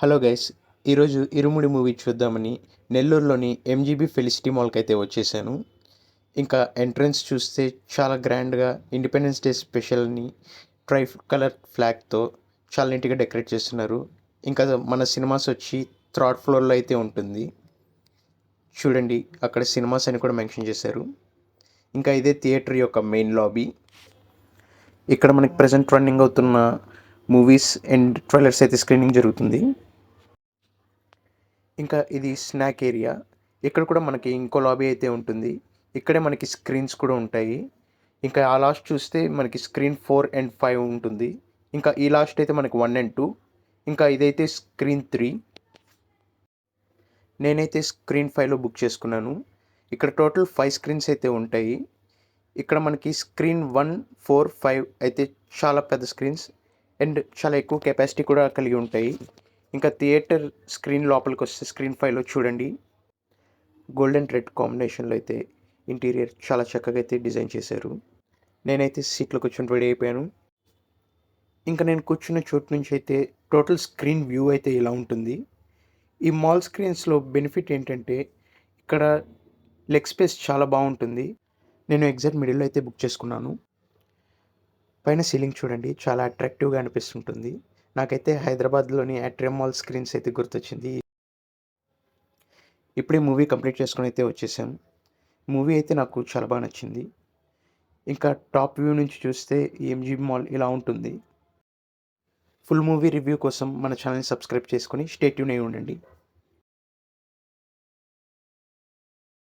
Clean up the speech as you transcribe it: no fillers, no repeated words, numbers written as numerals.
Hello guys, ఈరోజు ఇరుముడి movie చూద్దామని నెల్లూరులోని ఎంజీబీ ఫెలిసిటీ మాల్కి అయితే వచ్చేసాను. ఇంకా ఎంట్రన్స్ చూస్తే చాలా గ్రాండ్గా ఇండిపెండెన్స్ డే స్పెషల్ని ట్రై కలర్ ఫ్లాగ్తో చాలా నీట్గా డెకరేట్ చేస్తున్నారు. ఇంకా మన సినిమాస్ వచ్చి థర్డ్ ఫ్లోర్లో అయితే ఉంటుంది. చూడండి, అక్కడ సినిమాస్ అని కూడా మెన్షన్ చేశారు. ఇంకా ఇదే థియేటర్ యొక్క మెయిన్ లాబీ. ఇక్కడ మనకి ప్రజెంట్ రన్నింగ్ అవుతున్న మూవీస్ అండ్ ట్రైలర్స్ అయితే స్క్రీనింగ్ జరుగుతుంది. ఇంకా ఇది స్నాక్ ఏరియా. ఇక్కడ కూడా మనకి ఇంకో లాబీ అయితే ఉంటుంది. ఇక్కడే మనకి స్క్రీన్స్ కూడా ఉంటాయి. ఇంకా ఆ లాస్ట్ చూస్తే మనకి స్క్రీన్ 4 అండ్ 5 ఉంటుంది. ఇంకా ఈ లాస్ట్ అయితే మనకి 1 అండ్ 2. ఇంకా ఇదైతే స్క్రీన్ 3. నేనైతే స్క్రీన్ 5లో బుక్ చేసుకున్నాను. ఇక్కడ టోటల్ 5 స్క్రీన్స్ అయితే ఉంటాయి. ఇక్కడ మనకి స్క్రీన్ 1, 4, 5 అయితే చాలా పెద్ద స్క్రీన్స్ అండ్ చాలా ఎక్కువ కెపాసిటీ కూడా కలిగి ఉంటాయి. ఇంకా థియేటర్ స్క్రీన్ లోపలికి వస్తే స్క్రీన్ 5లో చూడండి, గోల్డెన్ రెడ్ కాంబినేషన్లో అయితే ఇంటీరియర్ చాలా చక్కగా అయితే డిజైన్ చేశారు. నేనైతే సీట్లో కూర్చొని రెడీ అయిపోయాను. ఇంకా నేను కూర్చున్న చోటు నుంచి అయితే టోటల్ స్క్రీన్ వ్యూ అయితే ఇలా ఉంటుంది. ఈ మాల్ స్క్రీన్స్లో బెనిఫిట్ ఏంటంటే ఇక్కడ లెగ్ స్పేస్ చాలా బాగుంటుంది. నేను ఎగ్జాక్ట్ మిడిల్లో అయితే బుక్ చేసుకున్నాను. పైన సీలింగ్ చూడండి, చాలా అట్రాక్టివ్గా అనిపిస్తుంటుంది. నాకైతే హైదరాబాద్లోని అట్రియం మాల్ స్క్రీన్స్ అయితే గుర్తొచ్చింది. ఇప్పుడే మూవీ కంప్లీట్ చేసుకొని అయితే వచ్చేసాం. మూవీ అయితే నాకు చాలా బాగా నచ్చింది. ఇంకా టాప్ వ్యూ నుంచి చూస్తే ఎంజీ మాల్ ఇలా ఉంటుంది. ఫుల్ మూవీ రివ్యూ కోసం మన ఛానల్ని సబ్స్క్రైబ్ చేసుకొని స్టే ట్యూన్ అయి ఉండండి.